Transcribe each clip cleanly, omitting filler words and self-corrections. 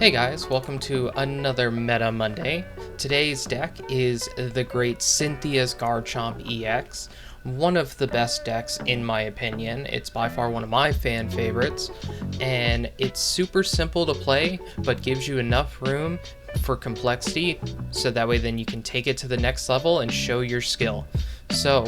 Hey guys, welcome to another Meta Monday. Today's deck is the great Cynthia's Garchomp EX, one of the best decks in my opinion. It's by far one of my fan favorites, and it's super simple to play, but gives you enough room for complexity, so that way then you can take it to the next level and show your skill. So,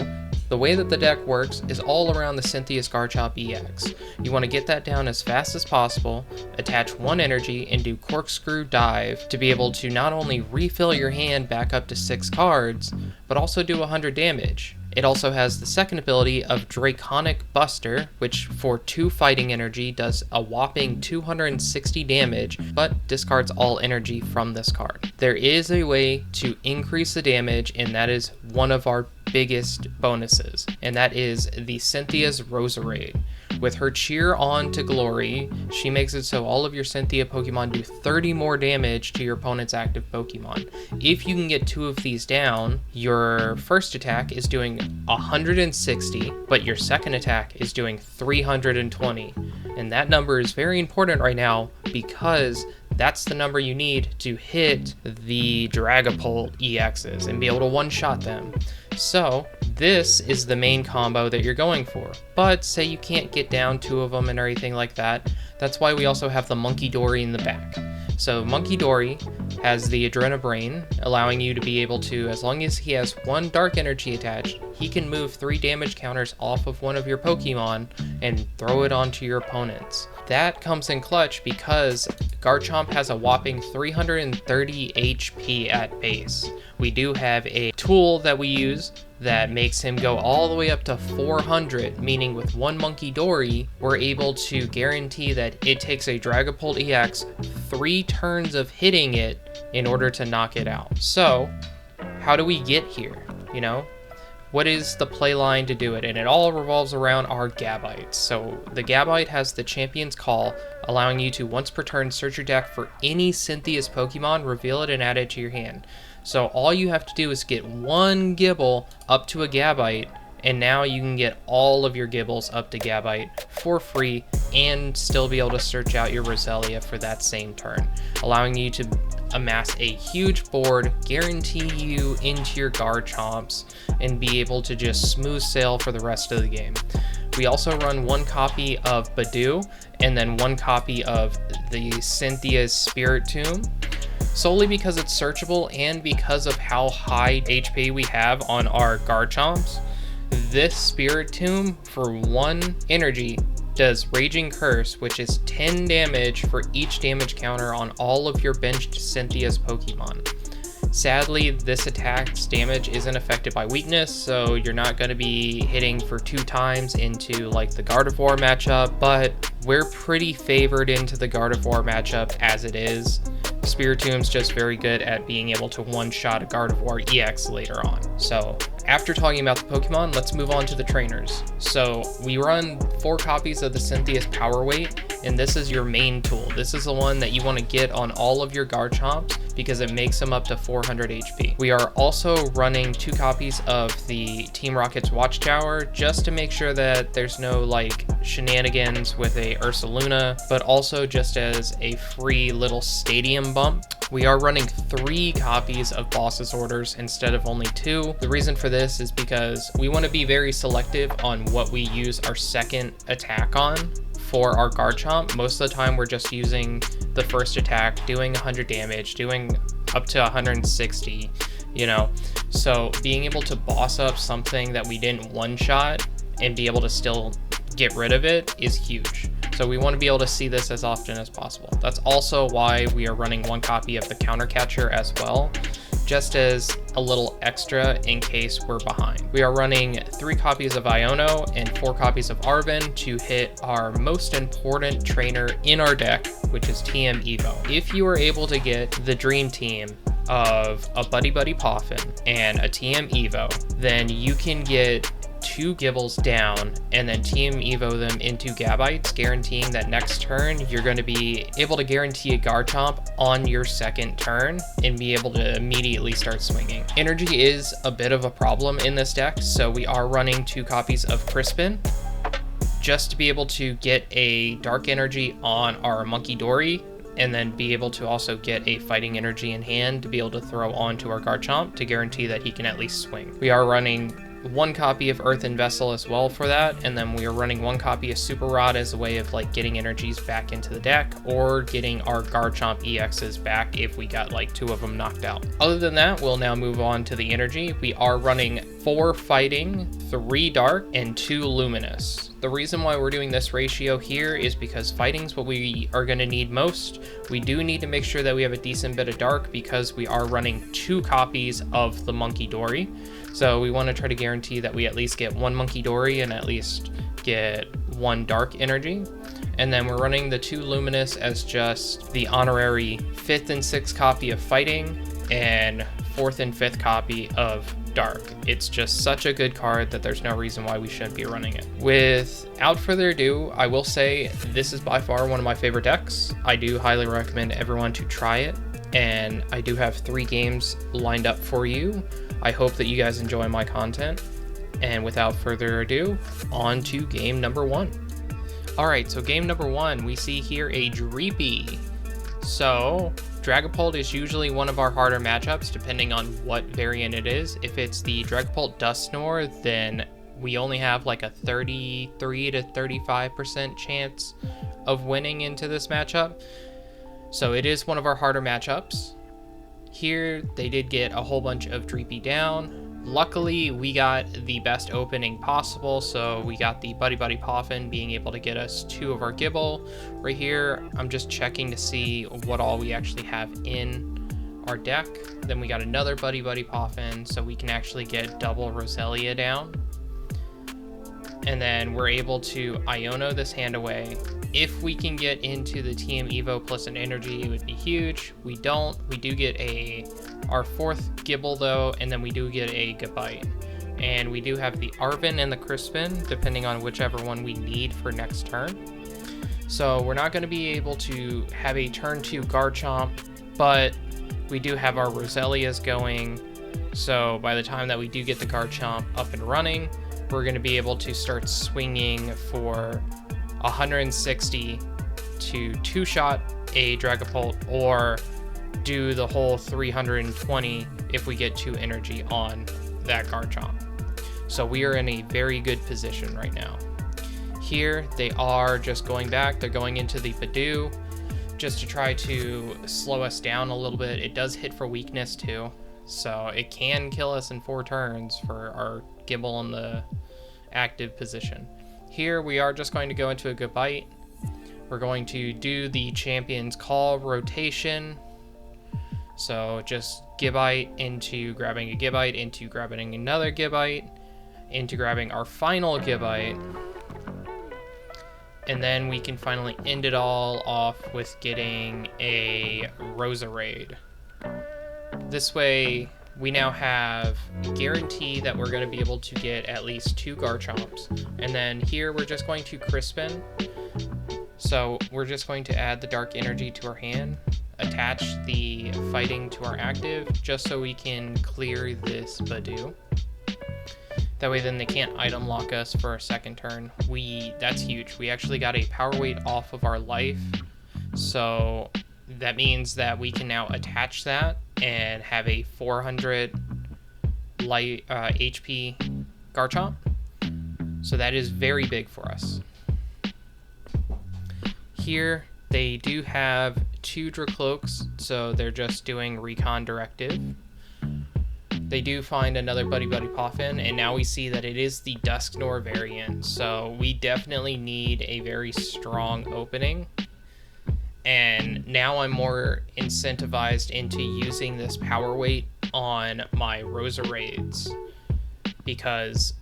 the way that the deck works is all around the Cynthia's Garchomp EX. You want to get that down as fast as possible, attach one energy, and do Corkscrew Dive to be able to not only refill your hand back up to 6 cards, but also do 100 damage. It also has the second ability of Draconic Buster, which for 2 fighting energy does a whopping 260 damage, but discards all energy from this card. There is a way to increase the damage, and that is one of our biggest bonuses, and that is the Cynthia's Roserade. With her Cheer On to Glory, she makes it so all of your Cynthia Pokemon do 30 more damage to your opponent's active Pokemon. If you can get 2 of these down, your first attack is doing 160, but your second attack is doing 320. And that number is very important right now because that's the number you need to hit the Dragapult EXs and be able to one-shot them. So this is the main combo that you're going for. But say you can't get down 2 of them and everything like that, that's why we also have the Monkey Dory in the back. So Monkey Dory has the Adrenabrain, allowing you to be able to, as long as he has 1 dark energy attached, he can move 3 damage counters off of one of your Pokemon and throw it onto your opponents. That comes in clutch because Garchomp has a whopping 330 HP at base. We do have a tool that we use that makes him go all the way up to 400, meaning with 1 Monkey Dory, we're able to guarantee that it takes a Dragapult EX 3 turns of hitting it in order to knock it out. So, how do we get here, you know? What is the play line to do it? And it all revolves around our Gabites. So the Gabite has the Champion's Call, allowing you to once per turn search your deck for any Cynthia's Pokemon, reveal it, and add it to your hand. So all you have to do is get 1 Gibble up to a Gabite, and now you can get all of your Gibbles up to Gabite for free and still be able to search out your Roselia for that same turn, allowing you to amass a huge board, guarantee you into your Garchomps, and be able to just smooth sail for the rest of the game. We also run 1 copy of Badoo and then 1 copy of the Cynthia's Spirit Tomb, solely because it's searchable and because of how high HP we have on our Garchomps. This Spirit Tomb for 1 energy does Raging Curse, which is 10 damage for each damage counter on all of your benched Cynthia's Pokemon. Sadly, this attack's damage isn't affected by weakness, so you're not going to be hitting for 2 times into like the Gardevoir matchup, but we're pretty favored into the Gardevoir matchup as it is. Spiritomb's just very good at being able to one-shot a Gardevoir EX later on. So after talking about the Pokemon, let's move on to the trainers. So we run 4 copies of the Cynthia's Power Weight, and this is your main tool. This is the one that you want to get on all of your Garchomps because it makes them up to 400 HP. We are also running 2 copies of the Team Rocket's Watchtower just to make sure that there's no like shenanigans with a Ursaluna, but also just as a free little stadium bump. We are running 3 copies of Boss's Orders instead of only 2. The reason for this is because we want to be very selective on what we use our second attack on for our Garchomp. Most of the time we're just using the first attack, doing 100 damage, doing up to 160, you know. So being able to boss up something that we didn't one-shot and be able to still get rid of it is huge. So we want to be able to see this as often as possible. That's also why we are running 1 copy of the Counter Catcher as well, just as a little extra in case we're behind. We are running 3 copies of Iono and 4 copies of Arven to hit our most important trainer in our deck, which is TM Evo. If you are able to get the dream team of a Buddy Buddy Poffin and a TM Evo, then you can get 2 Gibbles down and then Team Evo them into Gabites, guaranteeing that next turn you're going to be able to guarantee a Garchomp on your second turn and be able to immediately start swinging. Energy is a bit of a problem in this deck, so we are running 2 copies of Crispin just to be able to get a Dark Energy on our Monkey Dory and then be able to also get a fighting energy in hand to be able to throw onto our Garchomp to guarantee that he can at least swing. We are running 1 copy of Earthen Vessel as well for that, and then we are running 1 copy of Super Rod as a way of like getting energies back into the deck or getting our Garchomp EXs back if we got like 2 of them knocked out. Other than that, we'll now move on to the energy. We are running 4 Fighting, 3 Dark, and 2 Luminous. The reason why we're doing this ratio here is because Fighting's what we are going to need most. We do need to make sure that we have a decent bit of Dark because we are running 2 copies of the Monkey Dory. So we want to try to guarantee that we at least get 1 Monkey Dory and at least get 1 Dark energy. And then we're running the 2 Luminous as just the honorary 5th and 6th copy of Fighting and 4th and 5th copy of Dark. It's just such a good card that there's no reason why we shouldn't be running it. Without further ado, I will say this is by far one of my favorite decks. I do highly recommend everyone to try it, and I do have 3 games lined up for you. I hope that you guys enjoy my content, and without further ado, on to game number 1. Alright, so game number 1, we see here a Dreepy. So Dragapult is usually one of our harder matchups depending on what variant it is. If it's the Dragapult Dusknoir, then we only have like a 33 to 35% chance of winning into this matchup. So it is one of our harder matchups. Here they did get a whole bunch of Dreepy down. Luckily, we got the best opening possible, so we got the Buddy Buddy Poffin being able to get us 2 of our Gibble. Right here, I'm just checking to see what all we actually have in our deck. Then we got another Buddy Buddy Poffin, so we can actually get double Roselia down. And then we're able to Iono this hand away. If we can get into the TM Evo plus an energy, it would be huge. We don't. We do get our 4th Gibble though, and then we do get a Gabite. And we do have the Arven and the Crispin, depending on whichever one we need for next turn. So we're not going to be able to have a turn 2 Garchomp, but we do have our Roselias going. So by the time that we do get the Garchomp up and running, we're going to be able to start swinging for 160 to 2-shot a Dragapult, or do the whole 320 if we get 2 energy on that Garchomp. So we are in a very good position right now. Here they are just going back. They're going into the Badoo just to try to slow us down a little bit. It does hit for weakness too, so it can kill us in 4 turns for our Gibble in the active position. Here we are just going to go into a Gabite. We're going to do the Champion's Call rotation. So just Gibite into grabbing a Gibite, into grabbing another Gibite, into grabbing our final Gibite. And then we can finally end it all off with getting a Roserade. This way, we now have a guarantee that we're going to be able to get at least 2 Garchomps. And then here we're just going to Crispin. So we're just going to add the Dark Energy to our hand, attach the Fighting to our active, just so we can clear this Badoo. That way then they can't item lock us for a second turn. That's huge. We actually got a power weight off of our life. So that means that we can now attach that and have a 400 light HP Garchomp. So that is very big for us. Here they do have 2 Dracloaks, so they're just doing Recon Directive. They do find another Buddy Buddy Poffin, and now we see that it is the Dusknoir variant, so we definitely need a very strong opening. And now I'm more incentivized into using this power weight on my Roserades, because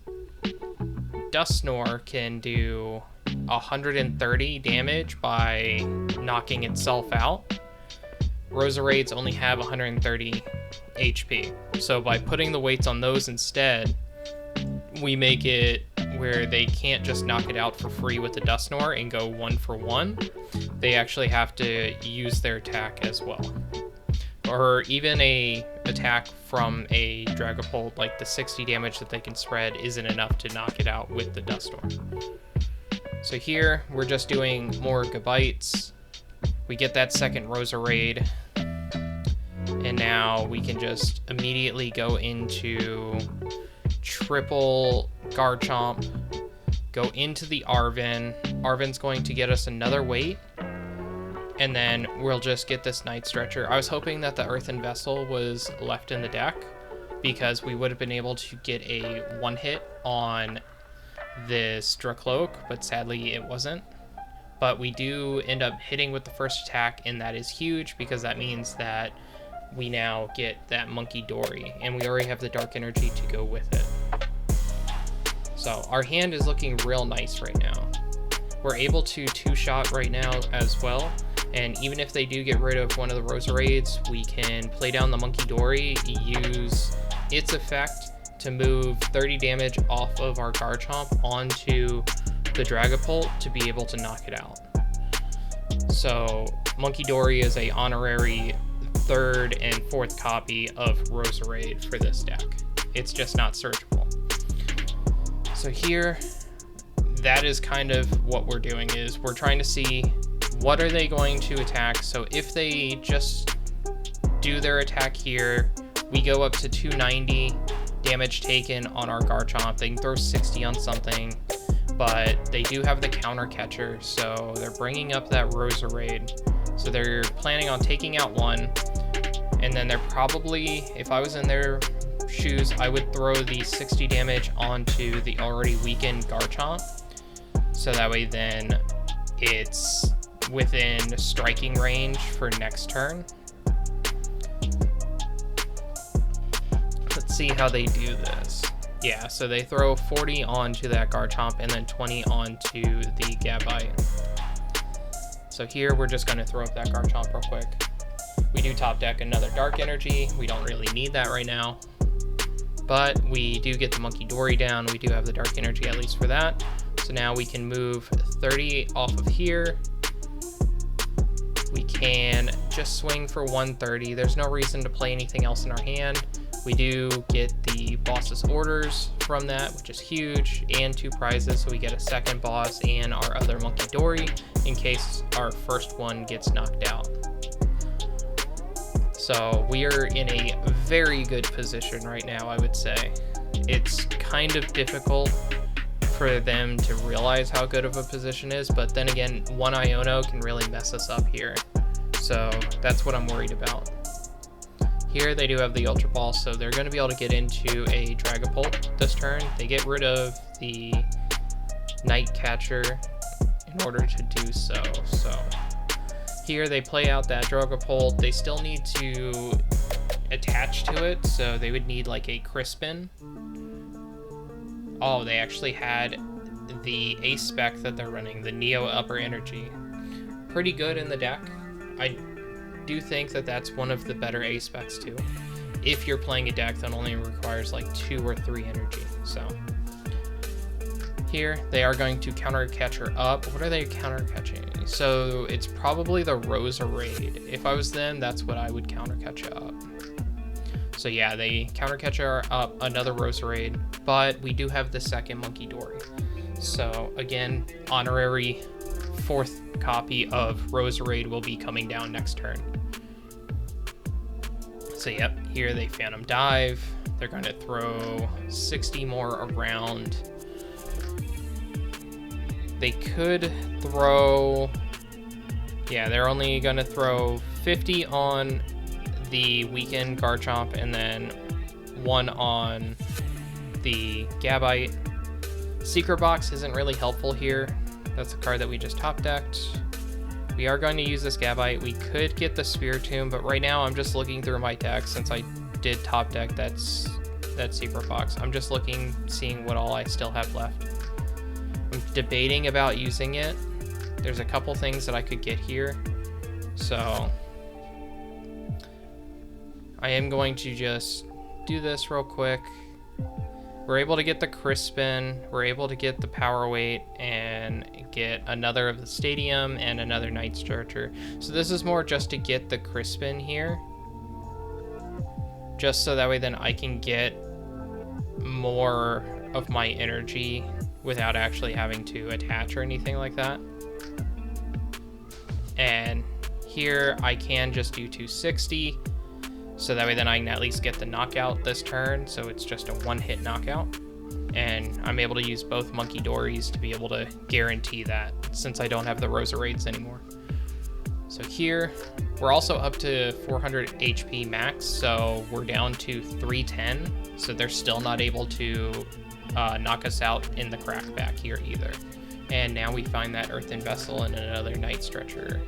Dusknoir can do 130 damage by knocking itself out. Roserades only have 130 HP. So by putting the weights on those instead, we make it where they can't just knock it out for free with the Dusknoir and go 1 for 1. They actually have to use their attack as well. Or even a attack from a Dragapult, like the 60 damage that they can spread isn't enough to knock it out with the Dusknoir. So here we're just doing more Gabites We get that second Roserade, and now we can just immediately go into triple Garchomp, go into the Arven. Arven's going to get us another weight, and then we'll just get this Night Stretcher. I was hoping that the Earthen Vessel was left in the deck, because we would have been able to get a one-hit on this Dracloak, but sadly it wasn't. But we do end up hitting with the first attack, and that is huge, because that means that we now get that Monkey Dory, and we already have the Dark Energy to go with it. So our hand is looking real nice right now. We're able to two-shot right now as well, and even if they do get rid of one of the Roserades, we can play down the Monkey Dory, use its effect to move 30 damage off of our Garchomp onto the Dragapult to be able to knock it out. So Monkey Dory is a honorary third and fourth copy of Roserade for this deck. It's just not searchable. So here, that is kind of what we're doing, is we're trying to see what are they going to attack. So if they just do their attack here, we go up to 290 damage taken on our Garchomp. They can throw 60 on something, but they do have the counter catcher, so they're bringing up that Roserade. So they're planning on taking out one, and then they're probably, if I was in their shoes, I would throw the 60 damage onto the already weakened Garchomp, so that way then it's within striking range for next turn. Let's see how they do this. Yeah, so they throw 40 onto that Garchomp and then 20 onto the Gabite. So here we're just going to throw up that Garchomp real quick. We do top deck another Dark Energy. We don't really need that right now, but we do get the Monkey Dory down. We do have the Dark Energy at least for that. So now we can move 30 off of here. We can just swing for 130. There's no reason to play anything else in our hand. We do get the boss's orders from that, which is huge, and 2 prizes, so we get a second boss and our other Monkey Dory in case our first one gets knocked out. So we are in a very good position right now, I would say. It's kind of difficult for them to realize how good of a position is, but then again, one Iono can really mess us up here. So that's what I'm worried about. Here they do have the Ultra Ball, so they're going to be able to get into a Dragapult this turn. They get rid of the Night Catcher in order to do so. So here they play out that Dragapult. They still need to attach to it, so they would need like a Crispin. Oh, they actually had the Ace spec that they're running, the Neo Upper Energy. Pretty good in the deck. I do think that that's one of the better Ace specs too, if you're playing a deck that only requires like 2 or 3 energy. So here they are going to counter catcher up. What are they counter catching? So it's probably the Roserade. If I was them, that's what I would counter catch up. So yeah, they counter catcher up another Roserade, but we do have the second Monkey Dory. So again, honorary 4th copy of Roserade will be coming down next turn. So yep, here they Phantom Dive. They're going to throw 60 more around. They could throw, yeah, they're only going to throw 50 on the weakened Garchomp and then 1 on the Gabite. Secret Box isn't really helpful here. That's a card that we just top decked. We are going to use this Gabite. We could get the Spiritomb, but right now I'm just looking through my deck since I did top deck that Secret Box. I'm just looking, seeing what all I still have left. I'm debating about using it. There's a couple things that I could get here. So I am going to just do this real quick. We're able to get the Crispin, we're able to get the Power Weight, and get another of the Stadium and another Night Stretcher. So this is more just to get the Crispin here, just so that way then I can get more of my energy without actually having to attach or anything like that. And Here I can just do 260, so that way then I can at least get the knockout this turn, so it's just a one-hit knockout. And I'm able to use both Monkey Dories to be able to guarantee that, since I don't have the Roserades anymore. So here, we're also up to 400 HP max, so we're down to 310, so they're still not able to knock us out in the crackback here either. And now we find that Earthen Vessel and another Night Stretcher,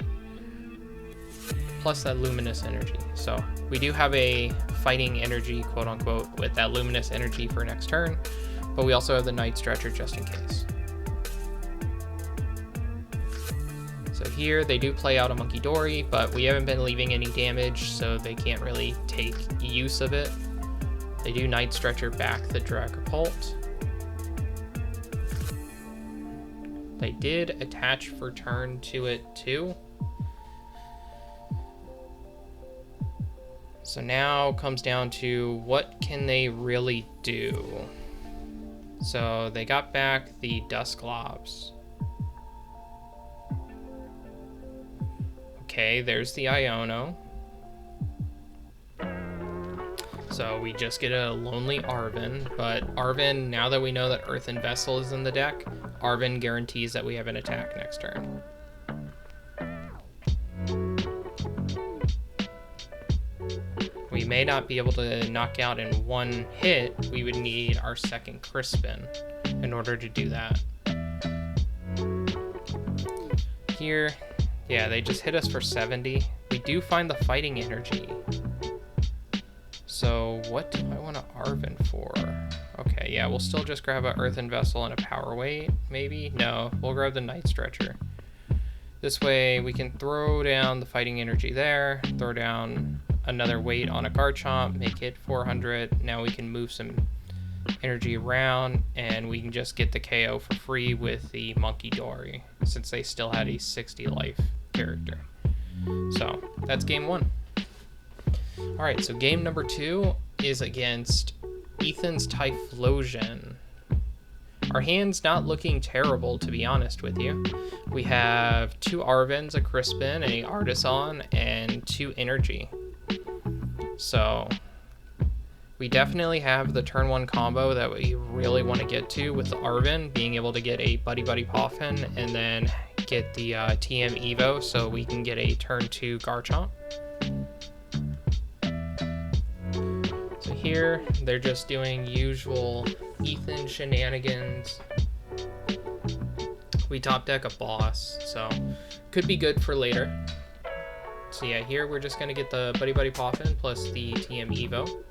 plus that Luminous Energy. So we do have a Fighting Energy, quote unquote, with that Luminous Energy for next turn, but we also have the Night Stretcher just in case. So here they do play out a Monkey Dory, but we haven't been leaving any damage, so they can't really take use of it. They do Night Stretcher back the Dragapult. They did attach for turn to it too. So now comes down to what can they really do? So they got back the Dusclops. Okay, there's the Iono. So we just get a Lonely Arven, but Arven, now that we know that Earthen Vessel is in the deck, Arven guarantees that we have an attack next turn. We may not be able to knock out in one hit. We would need our second Crispin in order to do that. Here, yeah, they just hit us for 70. We do find the Fighting Energy. So what do I want to Arven for? Okay, yeah, we'll still just grab a Earthen Vessel and a Power Weight, maybe? No, we'll grab the Night Stretcher. This way we can throw down the Fighting Energy there, throw down another weight on a Garchomp, make it 400. Now we can move some energy around, and we can just get the KO for free with the Monkey Dory, since they still had a 60 life character. So that's game one. Alright, so game number 2 is against Ethan's Typhlosion. Our hand's not looking terrible, to be honest with you. We have 2 Arvens, a Crispin, a Artisan, and 2 Energy. So we definitely have the turn 1 combo that we really want to get to with the Arven, being able to get a Buddy Buddy Poffin and then get the TM Evo so we can get a turn 2 Garchomp. So here they're just doing usual Ethan shenanigans. We top deck a boss, so could be good for later. So yeah, here we're just gonna get the Buddy Buddy Poffin plus the TM Evo.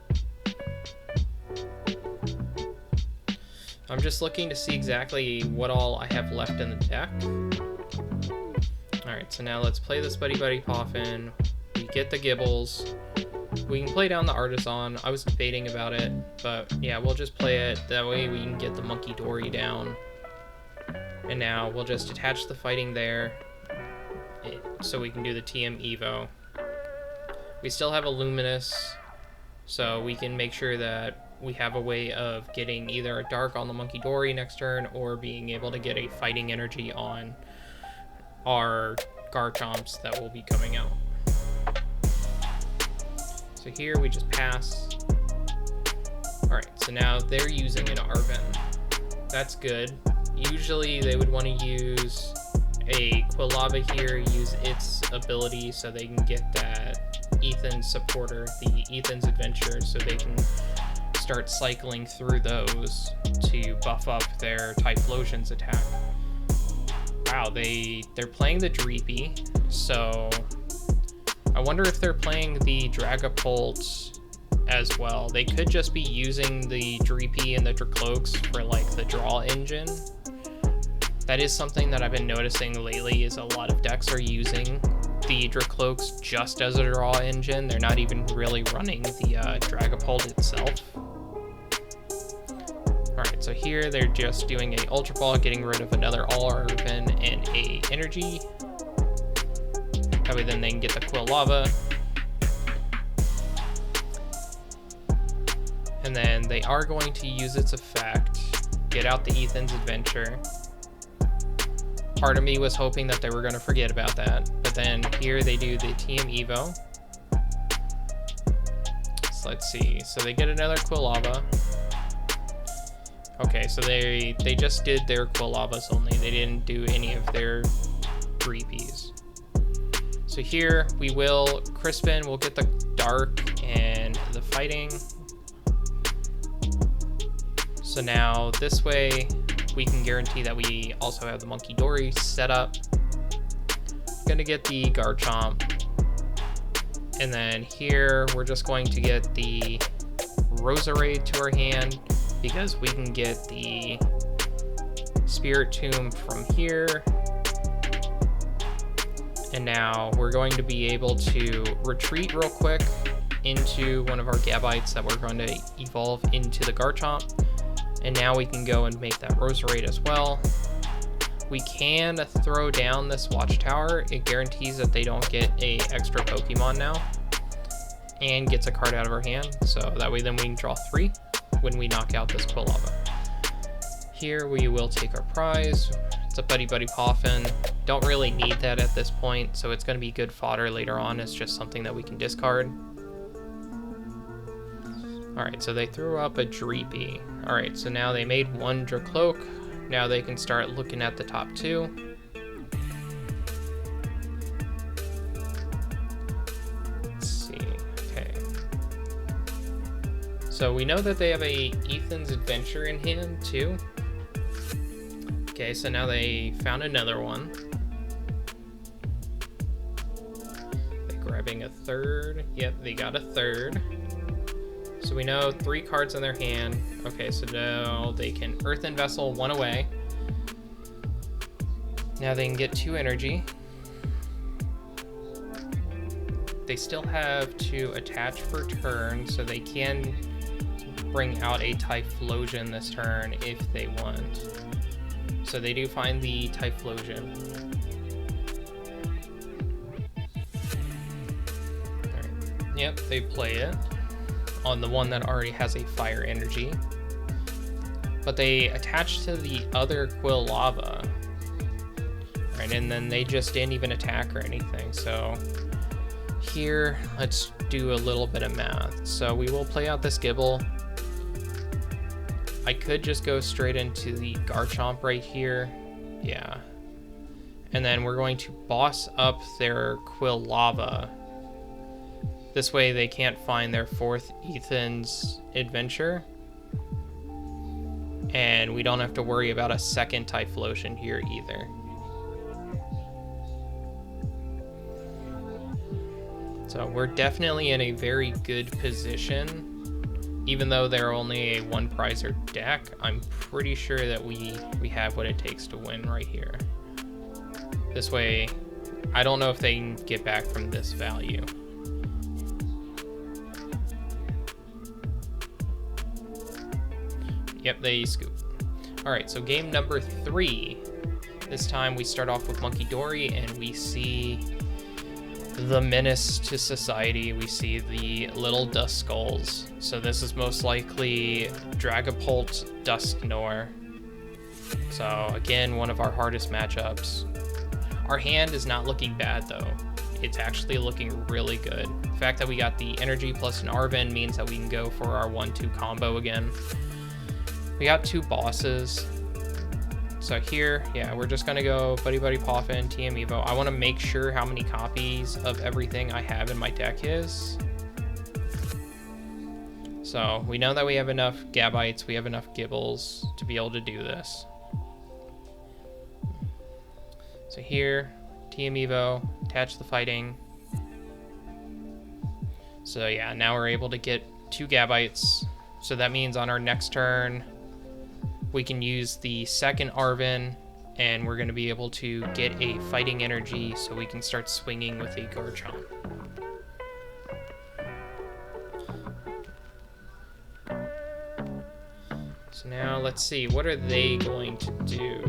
I'm just looking to see exactly what all I have left in the deck. Alright, so now let's play this Buddy Buddy Poffin. We get the Gibbles. We can play down the Artisan. I was debating about it, but yeah, we'll just play it. That way we can get the Monkey Dory down. And now we'll just attach the Fighting there, so we can do the TM Evo. We still have a Luminous, so we can make sure that we have a way of getting either a Dark on the Monkey Dory next turn, or being able to get a Fighting Energy on our Garchomps that will be coming out. So here we just pass. Alright, so now they're using an Arven. That's good. Usually they would want to use a Quilava here, use its ability so they can get that Ethan supporter, the Ethan's Adventure, so they can start cycling through those to buff up their Typhlosion's attack. Wow, they're playing the Dreepy, so I wonder if they're playing the Dragapult as well. They could just be using the Dreepy and the Dracloaks for like the draw engine. That is something that I've been noticing lately, is a lot of decks are using the Dracloaks just as a draw engine. They're not even really running the Dragapult itself. Alright, so here they're just doing a Ultra Ball, getting rid of another All-Arven and a Energy. That way then they can get the Quilava. And then they are going to use its effect, get out the Ethan's Adventure. Part of me was hoping that they were going to forget about that. But then here they do the TM Evo. So let's see. So they get another Quilava. Okay, so they just did their Quilavas only. They didn't do any of their repeats. So here we will Crispin, we'll get the Dark and the Fighting. So now this way we can guarantee that we also have the Monkey Dory set up. Gonna get the Garchomp. And then here we're just going to get the Roserade to our hand because we can get the Spirit Tomb from here. And now we're going to be able to retreat real quick into one of our Gabites that we're going to evolve into the Garchomp. And now we can go and make that Roserade as well. We can throw down this Watchtower. It guarantees that they don't get a extra Pokemon now. And gets a card out of our hand. So that way then we can draw 3 when we knock out this Quilava. Here we will take our prize. It's a Buddy Buddy Poffin. Don't really need that at this point, so it's going to be good fodder later on. It's just something that we can discard. Alright, so they threw up a Dreepy. Alright, so now they made one Dracloak. Now they can start looking at the top 2. Let's see, okay. So we know that they have a Ethan's Adventure in hand too. Okay, so now they found another one. They're grabbing a third. Yep, they got a third. So we know 3 cards in their hand. Okay, so now they can Earthen Vessel 1 away. Now they can get 2 energy. They still have to attach for turn, so they can bring out a Typhlosion this turn if they want. So they do find the Typhlosion. Right. Yep, they play it on the one that already has a fire energy. But they attach to the other Quilava. Right, and then they just didn't even attack or anything. So here, let's do a little bit of math. So we will play out this Gibble. I could just go straight into the Garchomp right here. Yeah. And then we're going to boss up their Quilava. This way they can't find their 4th Ethan's Adventure. And we don't have to worry about a second Typhlosion here either. So we're definitely in a very good position. Even though they're only a 1 prizer deck, I'm pretty sure that we have what it takes to win right here. This way, I don't know if they can get back from this value. Yep, they scoop. Alright, so game number 3. This time we start off with Monkey Dory and we see the menace to society. We see the little dust skulls. So this is most likely Dragapult Dusknoir. So again, one of our hardest matchups. Our hand is not looking bad though. It's actually looking really good. The fact that we got the energy plus an Arven means that we can go for our 1-2 combo again. We got 2 bosses. So here, yeah, we're just gonna go Buddy Buddy Poffin, TM Evo. I wanna make sure how many copies of everything I have in my deck is. So we know that we have enough Gabites, we have enough Gibbles to be able to do this. So here, TM Evo, attach the Fighting. So yeah, now we're able to get 2 Gabites. So that means on our next turn, we can use the second Arven, and we're going to be able to get a fighting energy so we can start swinging with a Garchomp. So now let's see, what are they going to do?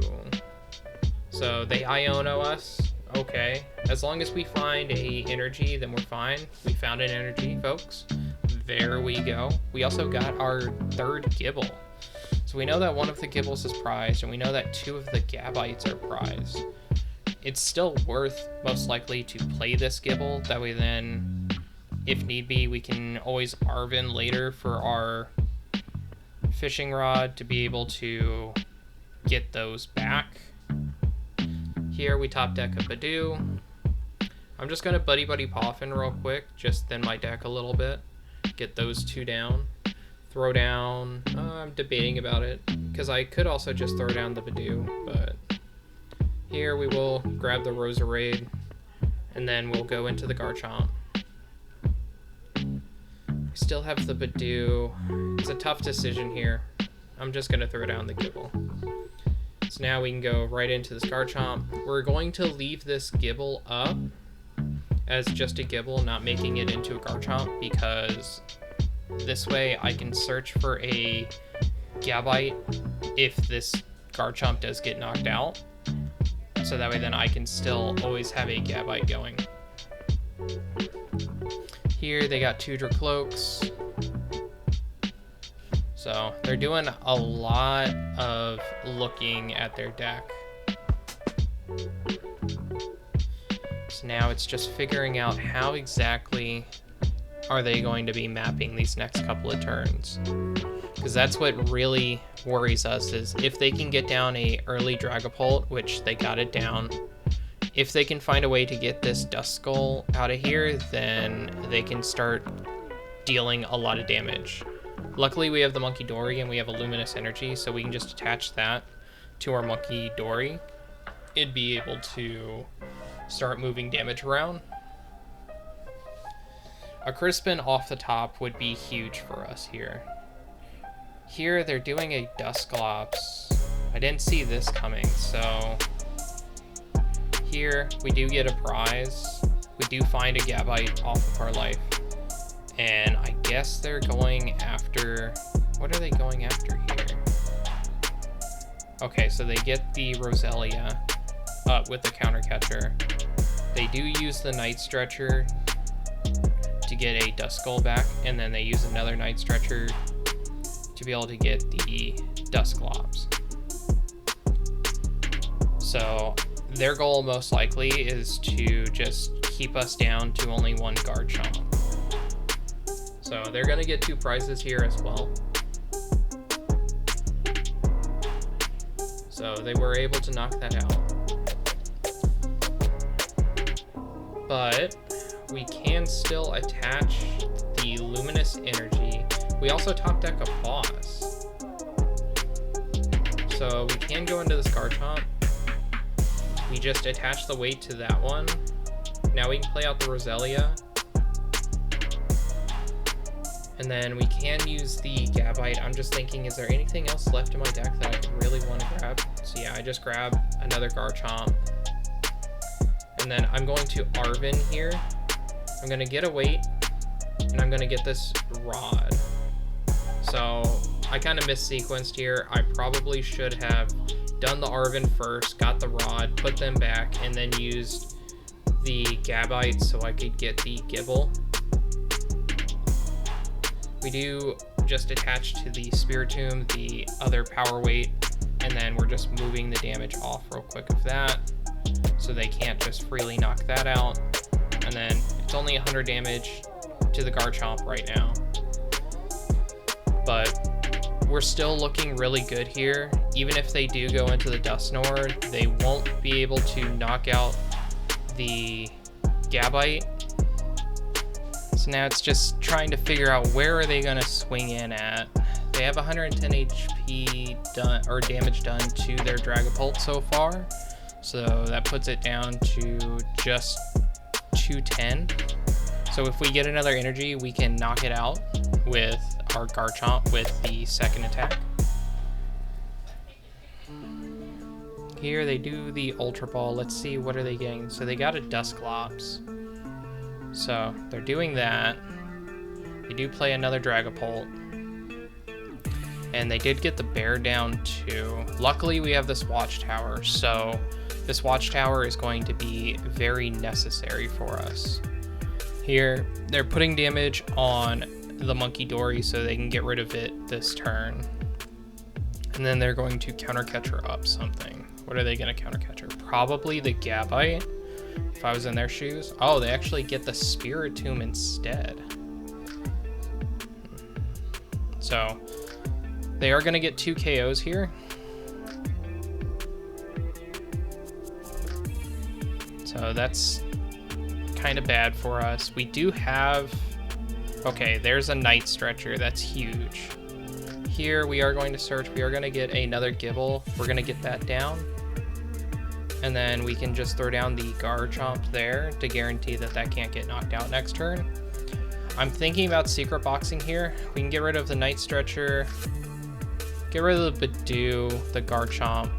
So they Iono us. Okay, as long as we find a energy, then we're fine. We found an energy, folks. There we go. We also got our 3rd Gibble. So So we know that one of the Gibbles is prized, and we know that 2 of the Gabites are prized. It's still worth, most likely, to play this Gibble. That way then, if need be, we can always Arven later for our fishing rod to be able to get those back. Here we top deck a Badoo. I'm just going to Buddy Poffin real quick, just thin my deck a little bit. Get those 2 down. Throw down, I'm debating about it, because I could also just throw down the Badoo, but here we will grab the Roserade, and then we'll go into the Garchomp. We still have the Badoo. It's a tough decision here. I'm just going to throw down the Gibble. So now we can go right into this Garchomp. We're going to leave this Gibble up as just a Gibble, not making it into a Garchomp, because this way I can search for a Gabite if this Garchomp does get knocked out. So that way then I can still always have a Gabite going. Here they got 2 Dracloaks. So they're doing a lot of looking at their deck. So now it's just figuring out how exactly are they going to be mapping these next couple of turns. Because that's what really worries us, is if they can get down a early Dragapult, which they got it down. If they can find a way to get this Duskull out of here, then they can start dealing a lot of damage. Luckily we have the Monkey Dory and we have a Luminous Energy, so we can just attach that to our Monkey Dory. It'd be able to start moving damage around. A Crispin off the top would be huge for us here. Here they're doing a Dusclops. I didn't see this coming, so here we do get a prize. We do find a Gabite off of our life. And I guess they're going after... What are they going after here? Okay, so they get the Roselia up with the Counter Catcher. They do use the Night Stretcher to get a Duskull back, and then they use another Night Stretcher to be able to get the Dusclops. So their goal most likely is to just keep us down to only 1 Garchomp. So they're going to get 2 prizes here as well. So they were able to knock that out. But we can still attach the Luminous Energy. We also top deck a Boss. So we can go into this Garchomp. We just attach the weight to that one. Now we can play out the Roselia. And then we can use the Gabite. I'm just thinking, is there anything else left in my deck that I could really want to grab? So yeah, I just grab another Garchomp. And then I'm going to Arven here. I'm going to get a weight, and I'm going to get this Rod. So I kind of missequenced here. I probably should have done the Arven first, got the Rod, put them back, and then used the Gabite so I could get the Gibble. We do just attach to the Spiritomb the other power weight, and then we're just moving the damage off real quick of that, so they can't just freely knock that out. And then it's only 100 damage to the Garchomp right now. But we're still looking really good here. Even if they do go into the Dusknoir, they won't be able to knock out the Gabite. So now it's just trying to figure out where are they going to swing in at. They have 110 HP done, or damage done to their Dragapult so far. So that puts it down to just 210. So if we get another energy, we can knock it out with our Garchomp with the second attack. Here they do the Ultra Ball. Let's see, what are they getting? So they got a Dusclops. So they're doing that. They do play another Dragapult. And they did get the bear down too. Luckily we have this Watchtower, so this Watchtower is going to be very necessary for us. Here, they're putting damage on the Monkey Dory so they can get rid of it this turn. And then they're going to counter catcher up something. What are they going to counter catcher? Probably the Gabite, if I was in their shoes. Oh, they actually get the Spiritomb instead. So they are going to get 2 KOs here. So that's kind of bad for us. We do have... Okay, there's a Night Stretcher. That's huge. Here we are going to search. We are going to get another Gibble. We're going to get that down. And then we can just throw down the Garchomp there to guarantee that that can't get knocked out next turn. I'm thinking about secret boxing here. We can get rid of the Night Stretcher. Get rid of the Badoo, the Garchomp.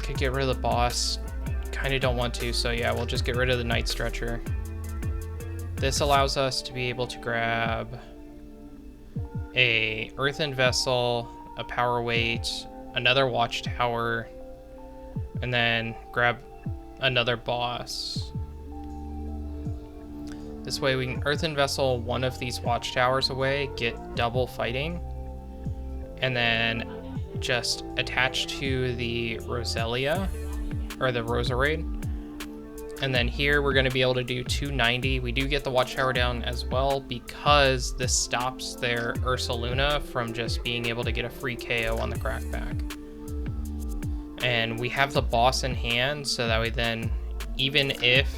Could get rid of the boss. Kind of don't want to, so yeah, we'll just get rid of the Night Stretcher. This allows us to be able to grab a Earthen Vessel, a Power Weight, another Watchtower, and then grab another boss. This way we can Earthen Vessel one of these Watchtowers away, get double fighting, and then just attach to the Roselia, or the Roserade. And then here we're going to be able to do 290. We do get the Watchtower down as well because this stops their Ursaluna from just being able to get a free KO on the Crackback. And we have the boss in hand, so that way then, even if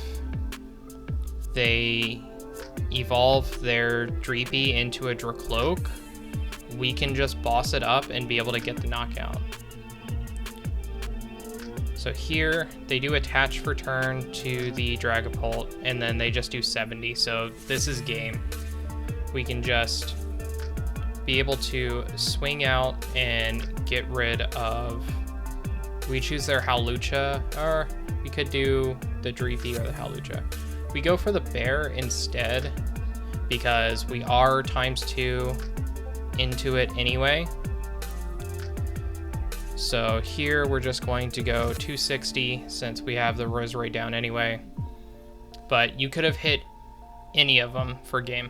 they evolve their Dreepy into a Dracloak, we can just boss it up and be able to get the knockout. So here, they do attach for turn to the Dragapult, and then they just do 70, so this is game. We can just be able to swing out and get rid of... We choose their Howlucha, or we could do the Dreepy or the Howlucha. We go for the Bear instead, because we are ×2 into it anyway. So here we're just going to go 260 since we have the Roserade down anyway. But you could have hit any of them for game.